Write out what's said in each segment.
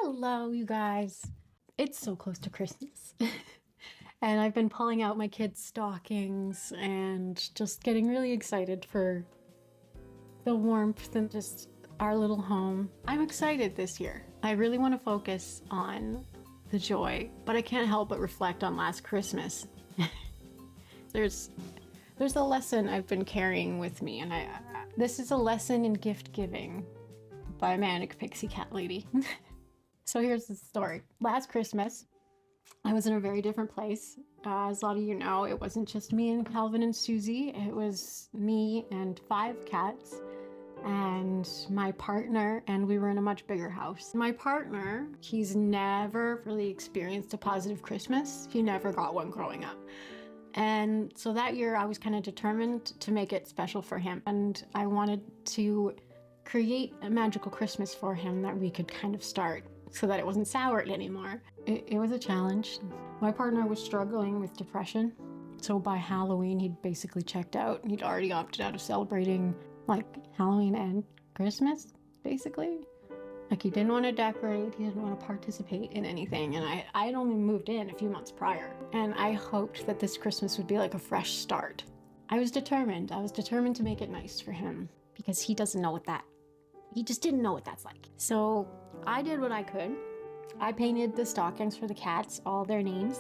Hello, you guys. It's so close to Christmas. And I've been pulling out my kids' stockings and just getting really excited for the warmth and just our little home. I'm excited this year. I really want to focus on the joy, but I can't help but reflect on last Christmas. There's a lesson I've been carrying with me, and this is a lesson in gift giving by Manic, Pixie cat lady. So here's the story. Last Christmas, I was in a very different place. As a lot of you know, it wasn't just me and Calvin and Susie. It was me and 5 cats and my partner, and we were in a much bigger house. My partner, he's never really experienced a positive Christmas. He never got one growing up. And so that year I was kind of determined to make it special for him. And I wanted to create a magical Christmas for him that we could kind of start so that it wasn't soured anymore. It was a challenge. My partner was struggling with depression. So by Halloween, he'd basically checked out. He'd already opted out of celebrating like Halloween and Christmas, basically. Like he didn't want to decorate, he didn't want to participate in anything. And I had only moved in a few months prior. And I hoped that this Christmas would be like a fresh start. I was determined to make it nice for him because he doesn't know he just didn't know what that's like. So I did what I could. I painted the stockings for the cats, all their names,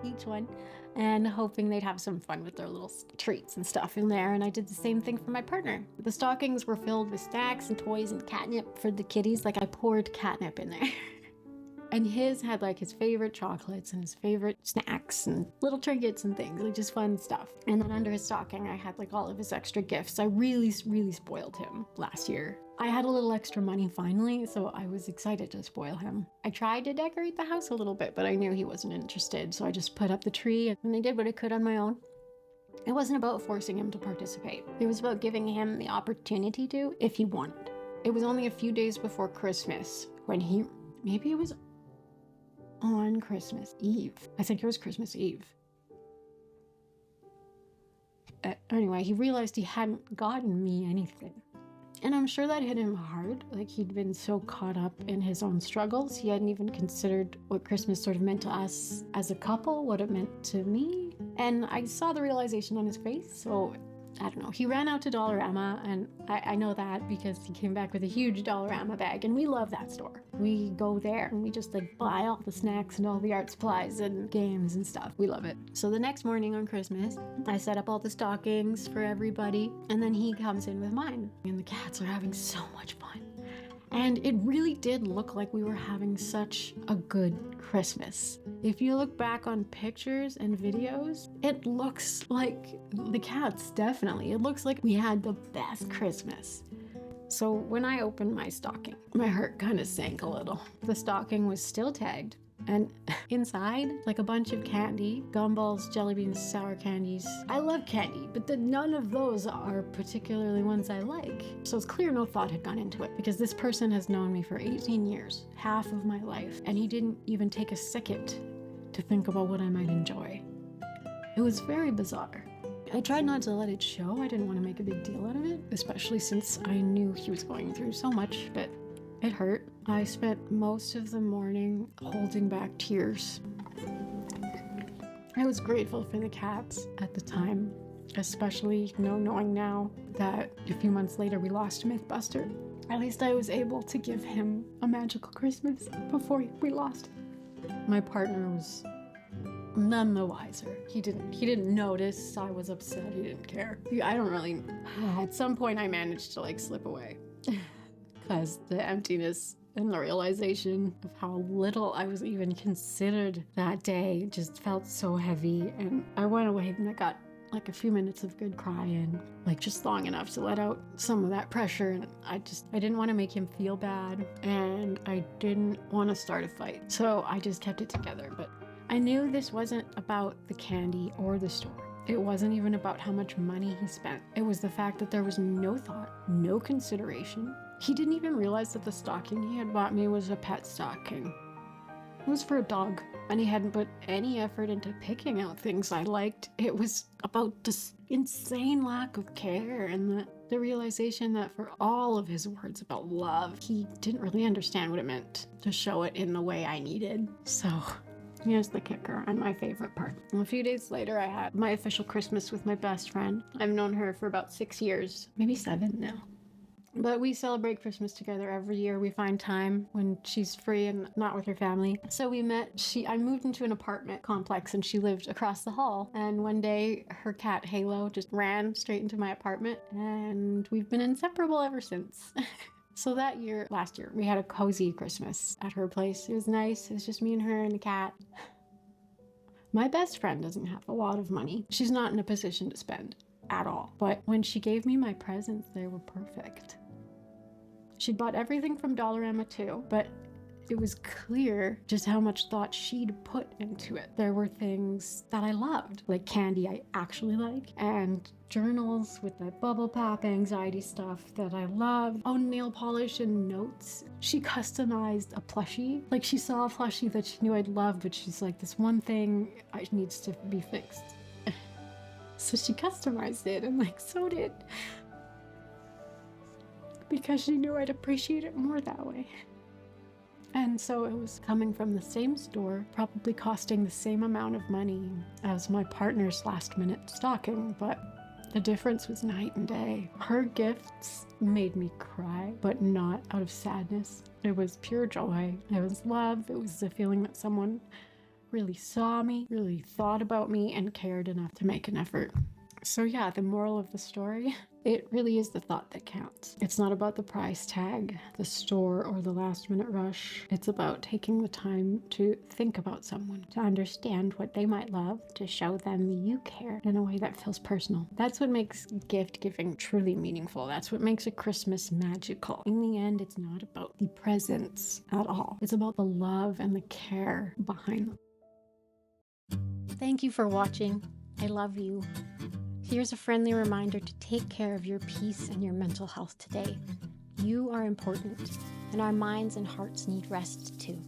each one, and hoping they'd have some fun with their little treats and stuff in there. And I did the same thing for my partner. The stockings were filled with snacks and toys and catnip for the kitties. Like I poured catnip in there. And his had like his favorite chocolates and his favorite snacks and little trinkets and things, like just fun stuff. And then under his stocking, I had like all of his extra gifts. I really spoiled him last year. I had a little extra money finally, so I was excited to spoil him. I tried to decorate the house a little bit, but I knew he wasn't interested. So I just put up the tree and I did what I could on my own. It wasn't about forcing him to participate. It was about giving him the opportunity to, if he wanted. It was only a few days before Christmas when maybe it was on Christmas Eve. I think it was Christmas Eve. Anyway, he realized he hadn't gotten me anything. And I'm sure that hit him hard. Like he'd been so caught up in his own struggles, he hadn't even considered what Christmas sort of meant to us as a couple, what it meant to me. And I saw the realization on his face, so I don't know. He ran out to Dollarama, and I know that because he came back with a huge Dollarama bag, and we love that store. We go there and we just like buy all the snacks and all the art supplies and games and stuff. We love it. So the next morning on Christmas, I set up all the stockings for everybody, and then he comes in with mine. And the cats are having so much fun. And it really did look like we were having such a good Christmas. If you look back on pictures and videos, it looks like the cats, definitely. It looks like we had the best Christmas. So when I opened my stocking, my heart kind of sank a little. The stocking was still tagged, and inside, like a bunch of candy, gumballs, jelly beans, sour candies. I love candy, but none of those are particularly ones I like. So it's clear no thought had gone into it because this person has known me for 18 years, half of my life, and he didn't even take a second to think about what I might enjoy. It was very bizarre. I tried not to let it show. I didn't want to make a big deal out of it, especially since I knew he was going through so much, but it hurt. I spent most of the morning holding back tears. I was grateful for the cats at the time, especially knowing now that a few months later we lost Mythbuster. At least I was able to give him a magical Christmas before we lost him. My partner was none the wiser. He didn't notice I was upset. He didn't care. I don't really. At some point I managed to like slip away. Because the emptiness and the realization of how little I was even considered that day just felt so heavy. And I went away and I got like a few minutes of good crying, like just long enough to let out some of that pressure. And I didn't want to make him feel bad, and I didn't want to start a fight. So I just kept it together. But I knew this wasn't about the candy or the store. It wasn't even about how much money he spent. It was the fact that there was no thought, no consideration. He didn't even realize that the stocking he had bought me was a pet stocking. It was for a dog, and he hadn't put any effort into picking out things I liked. It was about this insane lack of care and The realization that for all of his words about love, he didn't really understand what it meant to show it in the way I needed. So here's the kicker and my favorite part. A few days later, I had my official Christmas with my best friend. I've known her for about 6 years, maybe 7 now. But we celebrate Christmas together every year. We find time when she's free and not with her family. So we met. I moved into an apartment complex and she lived across the hall. And one day her cat Halo just ran straight into my apartment and we've been inseparable ever since. So last year, we had a cozy Christmas at her place. It was nice. It was just me and her and the cat. My best friend doesn't have a lot of money. She's not in a position to spend at all. But when she gave me my presents, they were perfect. She'd bought everything from Dollarama too, but it was clear just how much thought she'd put into it. There were things that I loved, like candy I actually like, and journals with that bubble pop anxiety stuff that I love. Oh, nail polish and notes. She customized a plushie. Like she saw a plushie that she knew I'd love, but she's like, this one thing needs to be fixed. So she customized it, and so did. Because she knew I'd appreciate it more that way. And so it was coming from the same store, probably costing the same amount of money as my partner's last-minute stocking, but the difference was night and day. Her gifts made me cry, but not out of sadness. It was pure joy. It was love. It was the feeling that someone really saw me, really thought about me, and cared enough to make an effort. So yeah, the moral of the story, it really is the thought that counts. It's not about the price tag, the store, or the last minute rush. It's about taking the time to think about someone, to understand what they might love, to show them you care in a way that feels personal. That's what makes gift giving truly meaningful. That's what makes a Christmas magical. In the end, it's not about the presents at all. It's about the love and the care behind them. Thank you for watching. I love you. Here's a friendly reminder to take care of your peace and your mental health today. You are important, and our minds and hearts need rest too.